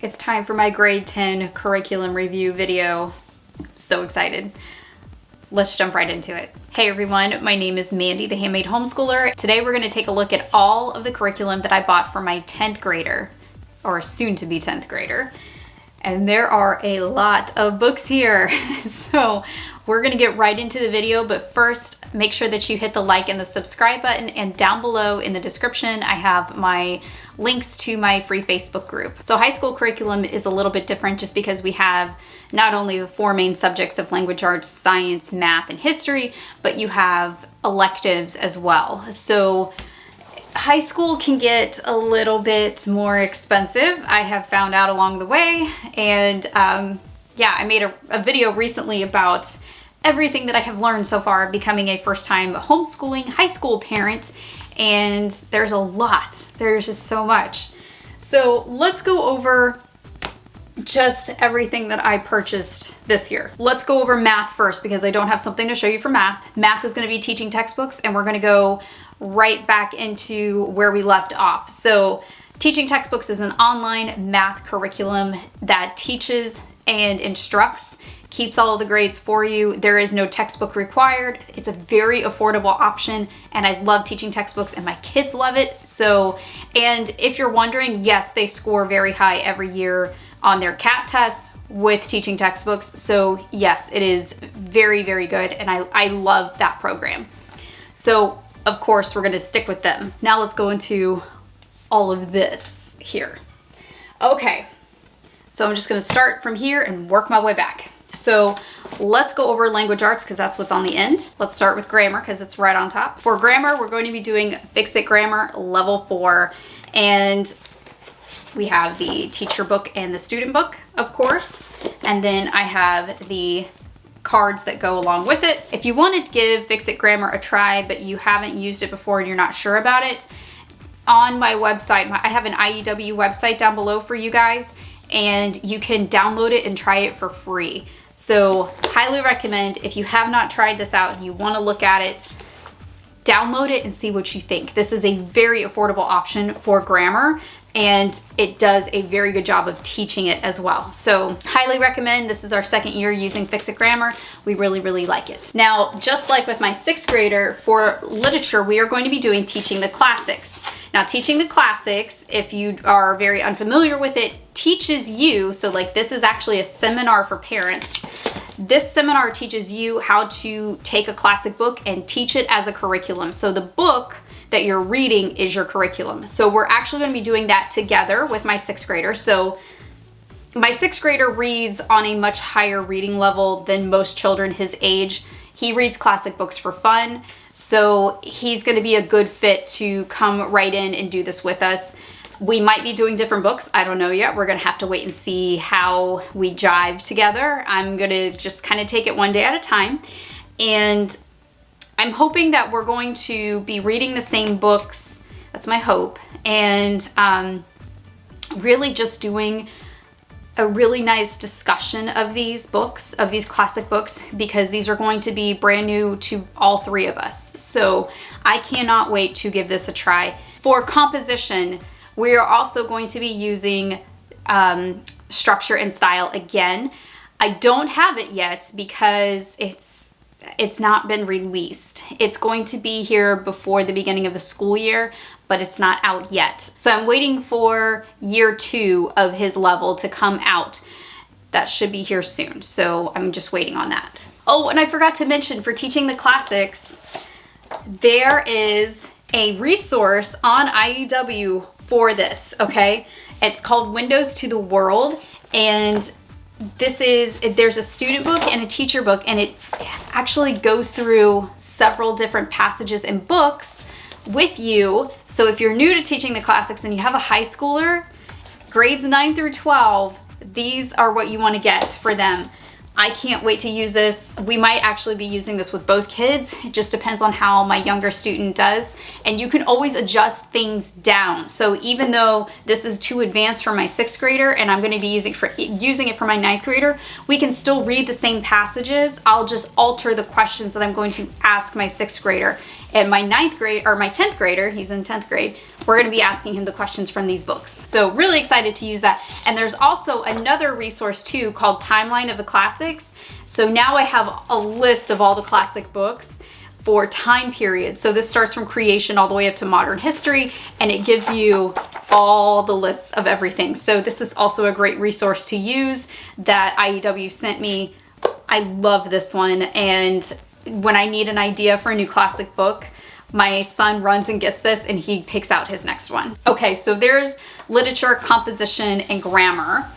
It's time for my grade 10 curriculum review video. So excited. Let's jump right into it. Hey everyone, my name is Mandy, the Handmade Homeschooler. Today we're going to take a look at all of the curriculum that I bought for my 10th grader, or soon to be 10th grader. And there are a lot of books here. So we're gonna get right into the video, but first make sure that you hit the like and the subscribe button, and down below in the description I have my links to my free Facebook group. So high school curriculum is a little bit different just because we have not only the four main subjects of language arts, science, math, and history, but you have electives as well. So high school can get a little bit more expensive, I have found out along the way, and yeah, I made a video recently about everything that I have learned so far becoming a first-time homeschooling high school parent, and there's a lot. There's just so much. So let's go over just everything that I purchased this year. Let's go over math first because I don't have something to show you for math. Math is going to be teaching textbooks, and we're going to go right back into where we left off. So teaching textbooks is an online math curriculum that teaches and instructs, keeps all of the grades for you. There is no textbook required. It's a very affordable option, and I love teaching textbooks and my kids love it. So, and if you're wondering, yes, they score very high every year on their CAT test with teaching textbooks. So yes, it is very, very good, and I love that program. So of course we're gonna stick with them. Now let's go into all of this here. Okay. So I'm just gonna start from here and work my way back. So let's go over language arts because that's what's on the end. Let's start with grammar because it's right on top. For grammar, we're going to be doing Fix It Grammar Level 4. And we have the teacher book and the student book, of course. And then I have the cards that go along with it. If you want to give Fix It Grammar a try, but you haven't used it before and you're not sure about it, on my website, I have an IEW website down below for you guys, and you can download it and try it for free. So highly recommend, if you have not tried this out and you want to look at it, download it and see what you think. This is a very affordable option for grammar, and it does a very good job of teaching it as well. So highly recommend. This is our second year using Fix It Grammar. We really, really like it. Now, just like with my sixth grader, for literature, we are going to be doing Teaching the Classics. Now, Teaching the Classics, if you are very unfamiliar with it, teaches you, so like this is actually a seminar for parents. This seminar teaches you how to take a classic book and teach it as a curriculum. So the book that you're reading is your curriculum. So we're actually going to be doing that together with my sixth grader. So my sixth grader reads on a much higher reading level than most children his age. He reads classic books for fun. So he's going to be a good fit to come right in and do this with us. We might be doing different books. I don't know yet. We're going to have to wait and see how we jive together. I'm going to just kind of take it one day at a time. And I'm hoping that we're going to be reading the same books. That's my hope. And really just doing a really nice discussion of these books, of these classic books, because these are going to be brand new to all three of us. So I cannot wait to give this a try. For composition, we are also going to be using structure and style again. I don't have it yet because it's not been released. It's going to be here before the beginning of the school year, but it's not out yet. So I'm waiting for year 2 of his level to come out. That should be here soon. So I'm just waiting on that. Oh, and I forgot to mention, for Teaching the Classics, there is a resource on IEW for this, okay? It's called Windows to the World, and there's a student book and a teacher book, and it actually goes through several different passages and books with you. So if you're new to Teaching the Classics and you have a high schooler, grades 9 through 12, these are what you want to get for them. I can't wait to use this. We might actually be using this with both kids. It just depends on how my younger student does. And you can always adjust things down. So even though this is too advanced for my sixth grader and I'm going to be using it for my ninth grader, we can still read the same passages. I'll just alter the questions that I'm going to ask my sixth grader. And my ninth grade, or my 10th grader, he's in 10th grade, we're going to be asking him the questions from these books. So really excited to use that. And there's also another resource too called Timeline of the Classics. So now I have a list of all the classic books for time periods. So this starts from creation all the way up to modern history, and it gives you all the lists of everything. So this is also a great resource to use that IEW sent me. I love this one, and when I need an idea for a new classic book, my son runs and gets this and he picks out his next one. Okay, so there's literature, composition, and grammar.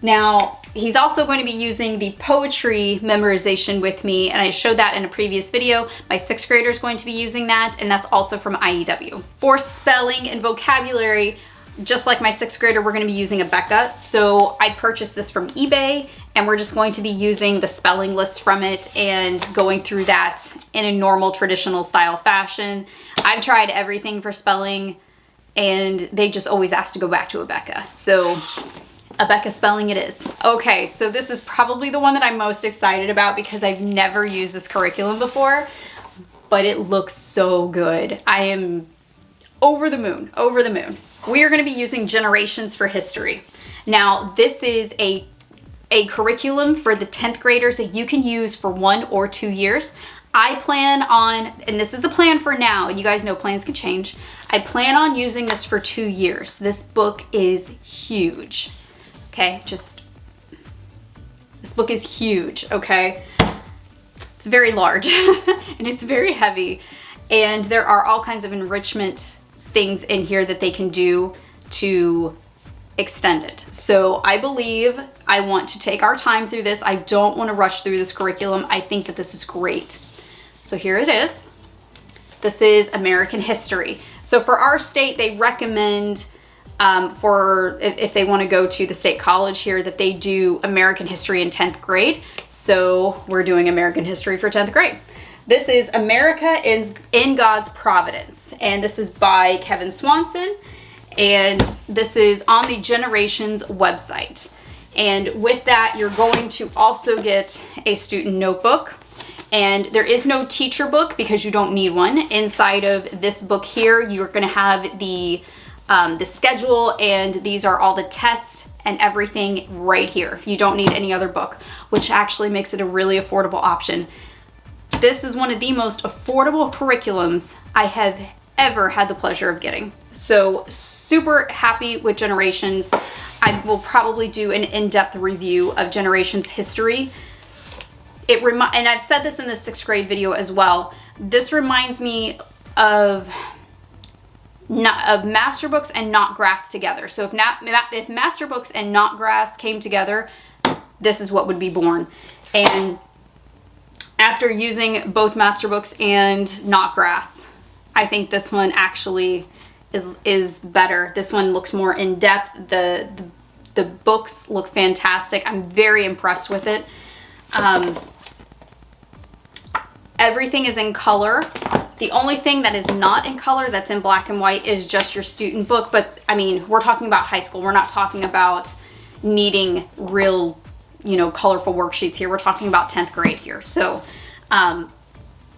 Now, he's also going to be using the poetry memorization with me, and I showed that in a previous video. My 6th grader is going to be using that, and that's also from IEW. For spelling and vocabulary, just like my 6th grader, we're going to be using Abeka. So I purchased this from eBay, and we're just going to be using the spelling list from it and going through that in a normal traditional style fashion. I've tried everything for spelling, and they just always ask to go back to Abeka. So Abeka spelling it is. Okay, so this is probably the one that I'm most excited about because I've never used this curriculum before, but it looks so good. I am over the moon, over the moon. We are going to be using Generations for History. Now, this is a curriculum for the 10th graders that you can use for 1 or 2 years. I plan on, and this is the plan for now, and you guys know plans can change, I plan on using this for 2 years. This book is huge. Okay, this book is huge, okay? It's very large and it's very heavy, and there are all kinds of enrichment things in here that they can do to extend it. So I believe I want to take our time through this. I don't want to rush through this curriculum. I think that this is great. So here it is. This is American history. So for our state, they recommend for if they want to go to the state college here that they do American history in 10th grade. So we're doing American history for 10th grade. This is America in God's Providence, and this is by Kevin Swanson, and this is on the Generations website. And with that, you're going to also get a student notebook, and there is no teacher book because you don't need one. Inside of this book here, you're going to have the schedule, and these are all the tests and everything right here. You don't need any other book, which actually makes it a really affordable option. This is one of the most affordable curriculums I have ever had the pleasure of getting. So super happy with Generations. I will probably do an in-depth review of Generations history. And I've said this in the 6th grade video as well. This reminds me of master books and Not Grass together. So if master books and Not Grass came together, this is what would be born. And after using both master books and Not Grass, I think this one actually is better. This one looks more in depth. The books look fantastic. I'm very impressed with it. Everything is in color. The only thing that is not in color, that's in black and white, is just your student book. But I mean, we're talking about high school. We're not talking about needing real, colorful worksheets here. We're talking about 10th grade here. So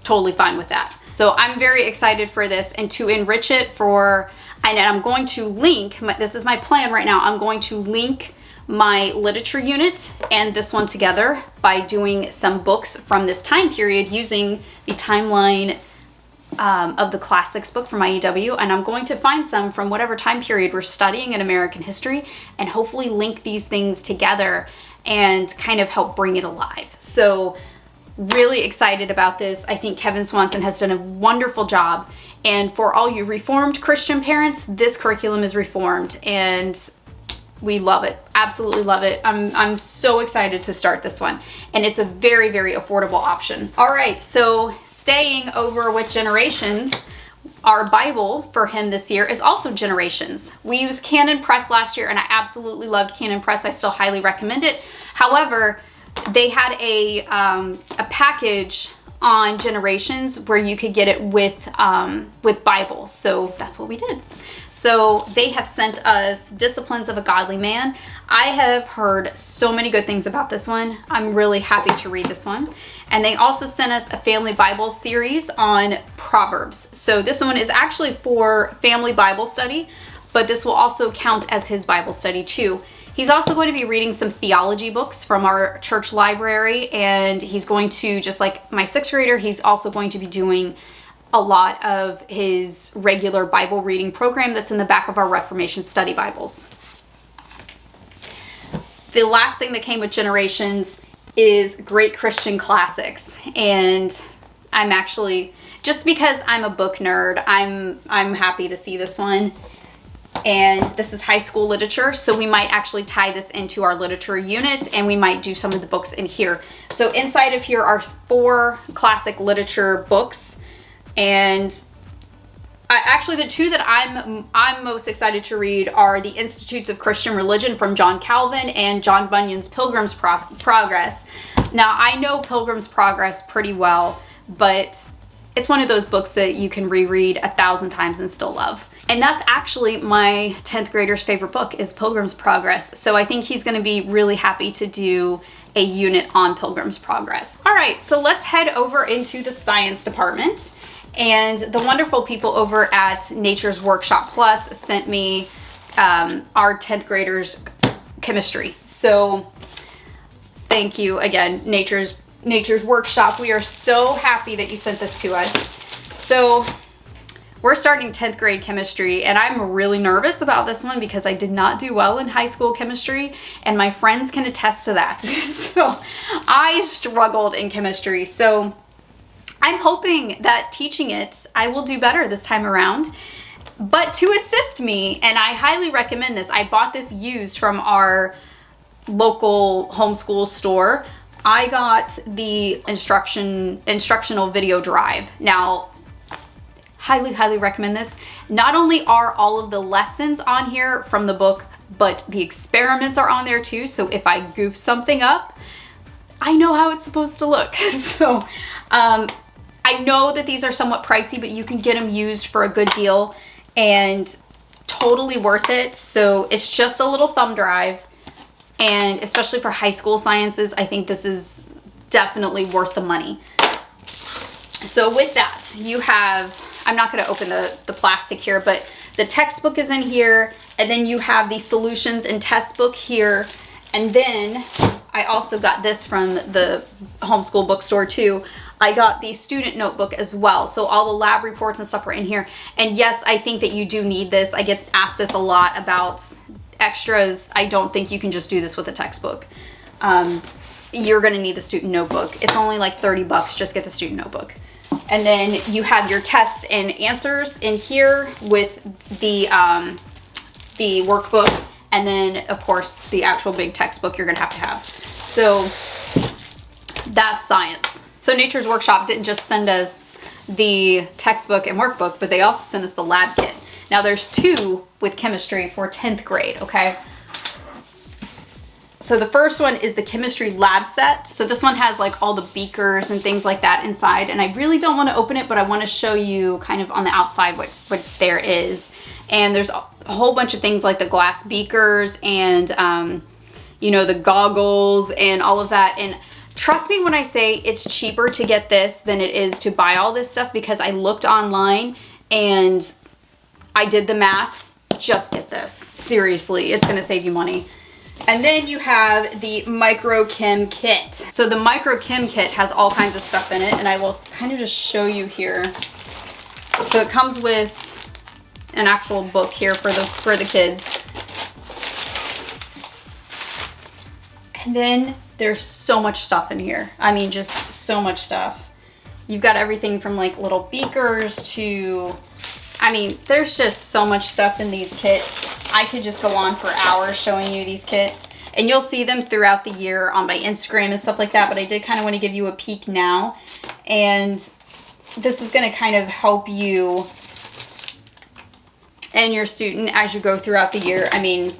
totally fine with that. So I'm very excited for this, and to enrich it and I'm going to link, this is my plan right now, I'm going to link my literature unit and this one together by doing some books from this time period using the timeline of the classics book from IEW, and I'm going to find some from whatever time period we're studying in American history and hopefully link these things together and kind of help bring it alive. So really excited about this. I think Kevin Swanson has done a wonderful job, and for all you Reformed Christian parents, this curriculum is Reformed, and we love it. Absolutely love it. I'm so excited to start this one, and it's a very, very affordable option. All right, so staying over with Generations, our Bible for him this year is also Generations. We used Canon Press last year, and I absolutely loved Canon Press. I still highly recommend it. However, they had a package on Generations where you could get it with Bibles. So that's what we did. So they have sent us Disciplines of a Godly Man. I have heard so many good things about this one. I'm really happy to read this one. And they also sent us a family Bible series on Proverbs. So this one is actually for family Bible study, but this will also count as his Bible study too. He's also going to be reading some theology books from our church library, and he's going to, just like my 6th grader, he's also going to be doing a lot of his regular Bible reading program that's in the back of our Reformation study Bibles. The last thing that came with Generations is Great Christian Classics, and I'm actually, just because I'm a book nerd, I'm happy to see this one. And this is high school literature, so we might actually tie this into our literature unit, and we might do some of the books in here. So inside of here are 4 classic literature books, and actually the 2 that I'm most excited to read are the Institutes of Christian Religion from John Calvin and John Bunyan's Pilgrim's Progress. Now, I know Pilgrim's Progress pretty well, but it's one of those books that you can reread 1,000 times and still love. And that's actually my 10th grader's favorite book, is Pilgrim's Progress. So I think he's going to be really happy to do a unit on Pilgrim's Progress. All right, so let's head over into the science department. And the wonderful people over at Nature's Workshop Plus sent me our 10th grader's chemistry. So thank you again, Nature's Workshop. We are so happy that you sent this to us. So we're starting 10th grade chemistry, and I'm really nervous about this one because I did not do well in high school chemistry, and my friends can attest to that. So I struggled in chemistry. So I'm hoping that teaching it, I will do better this time around. But to assist me, and I highly recommend this, I bought this used from our local homeschool store. I got the instructional video drive. Now, highly recommend this. Not only are all of the lessons on here from the book, but the experiments are on there too. So if I goof something up, I know how it's supposed to look. So I know that these are somewhat pricey, but you can get them used for a good deal and totally worth it. So it's just a little thumb drive, and especially for high school sciences, I think this is definitely worth the money. So with that, you have, I'm not going to open the plastic here, but the textbook is in here, and then you have the solutions and test book here, and then I also got this from the homeschool bookstore too. I got the student notebook as well. So all the lab reports and stuff are in here. And yes, I think that you do need this. I get asked this a lot about extras. I don't think you can just do this with a textbook. You're going to need the student notebook. It's only like 30 bucks. Just get the student notebook. And then you have your tests and answers in here with the workbook. And then, of course, the actual big textbook you're going to have. So that's science. So Nature's Workshop didn't just send us the textbook and workbook, but they also sent us the lab kit. Now there's 2 with chemistry for 10th grade, okay? So the first one is the chemistry lab set. So this one has like all the beakers and things like that inside, and I really don't want to open it, but I want to show you kind of on the outside what there is. And there's a whole bunch of things like the glass beakers and you know, the goggles and all of that. And trust me when I say it's cheaper to get this than it is to buy all this stuff, because I looked online and I did the math. Just get this. Seriously, it's going to save you money. And then you have the Micro Chem Kit. So the Micro Chem Kit has all kinds of stuff in it, and I will kind of just show you here. So it comes with an actual book here for the kids. And then there's so much stuff in here. I mean, just so much stuff. You've got everything from like little beakers to, I mean, there's just so much stuff in these kits. I could just go on for hours showing you these kits. And you'll see them throughout the year on my Instagram and stuff like that, but I did kind of want to give you a peek now. And this is going to kind of help you and your student as you go throughout the year. I mean,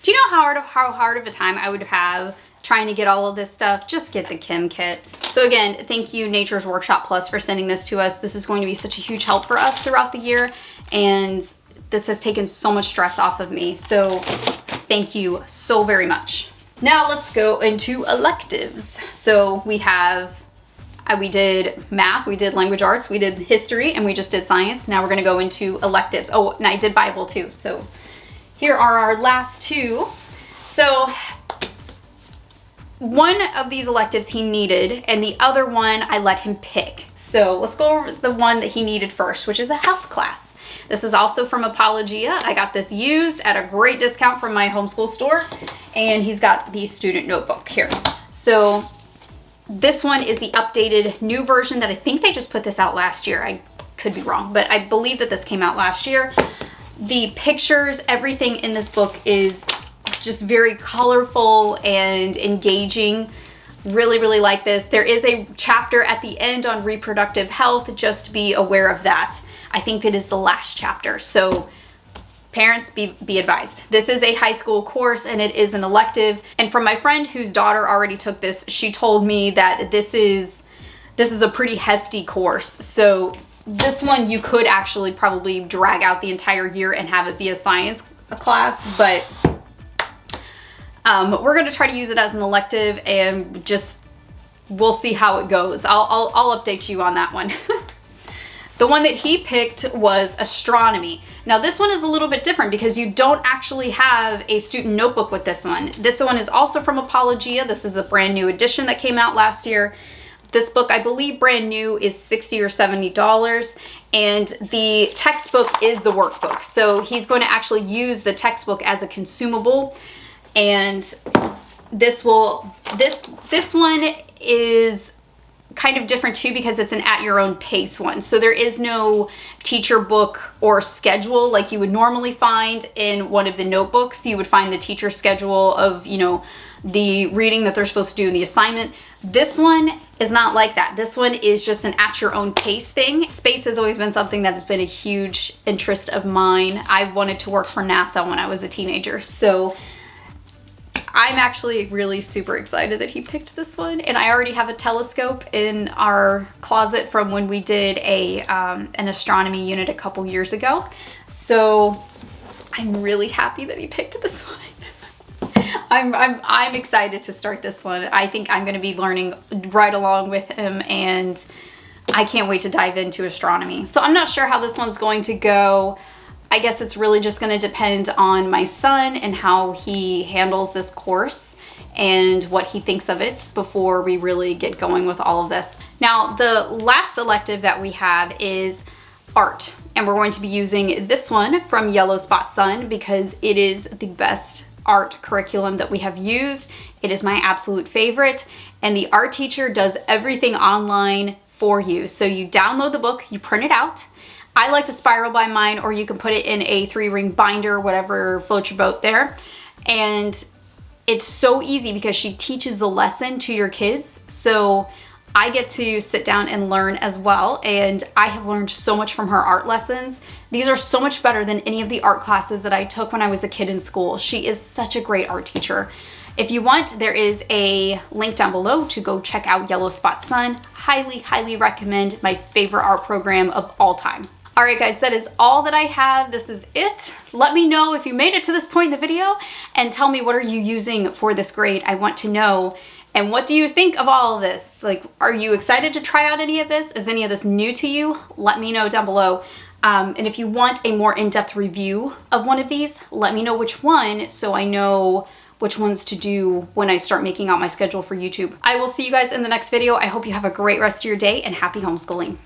do you know how hard of a time I would have trying to get all of this stuff, just get the Kim kit. So again, thank you Nature's Workshop Plus for sending this to us. This is going to be such a huge help for us throughout the year, and this has taken so much stress off of me. So thank you so very much. Now let's go into electives. So we have, we did math, we did language arts, we did history, and we just did science. Now we're gonna go into electives. Oh, and I did Bible too. So here are our last two. So one of these electives he needed, and the other one I let him pick. So let's go over the one that he needed first, which is a health class. This is also from Apologia. I got this used at a great discount from my homeschool store, and he's got the student notebook here. So this one is the updated new version that I think they just put this out last year. I could be wrong, but I believe that this came out last year. The pictures, everything in this book is just very colorful and engaging. Really, really like this. There is a chapter at the end on reproductive health. Just be aware of that. I think that is the last chapter. So parents, be advised. This is a high school course and it is an elective. And from my friend whose daughter already took this, she told me that this is a pretty hefty course. So this one you could actually probably drag out the entire year and have it be a science class, but we're gonna try to use it as an elective, and just we'll see how it goes. I'll update you on that one. The one that he picked was astronomy. Now this one is a little bit different because you don't actually have a student notebook with this one. This one is also from Apologia. This is a brand new edition that came out last year. This book, I believe brand new, is $60 or $70, and the textbook is the workbook. So he's going to actually use the textbook as a consumable, and this one is kind of different too because it's an at your own pace one. So there is no teacher book or schedule like you would normally find in one of the notebooks. You would find the teacher schedule of, you know, the reading that they're supposed to do in the assignment. This one is not like that. This one is just an at your own pace thing. Space has always been something that has been a huge interest of mine. I wanted to work for NASA when I was a teenager. So I'm actually really super excited that he picked this one, and I already have a telescope in our closet from when we did an astronomy unit a couple years ago. So I'm really happy that he picked this one. I'm excited to start this one. I think I'm going to be learning right along with him, and I can't wait to dive into astronomy. So I'm not sure how this one's going to go. I guess it's really just going to depend on my son and how he handles this course and what he thinks of it before we really get going with all of this. Now, the last elective that we have is art, and we're going to be using this one from Yellow Spot Sun because it is the best art curriculum that we have used. It is my absolute favorite, and the art teacher does everything online for you. So you download the book, you print it out. I like to spiral bind mine, or you can put it in a 3-ring binder, whatever floats your boat there. And it's so easy because she teaches the lesson to your kids. So I get to sit down and learn as well. And I have learned so much from her art lessons. These are so much better than any of the art classes that I took when I was a kid in school. She is such a great art teacher. If you want, there is a link down below to go check out Yellow Spot Sun. Highly, highly recommend. My favorite art program of all time. All right, guys, that is all that I have. This is it. Let me know if you made it to this point in the video and tell me, what are you using for this grade? I want to know. And what do you think of all of this? Like, are you excited to try out any of this? Is any of this new to you? Let me know down below. And if you want a more in-depth review of one of these, let me know which one so I know which ones to do when I start making out my schedule for YouTube. I will see you guys in the next video. I hope you have a great rest of your day and happy homeschooling.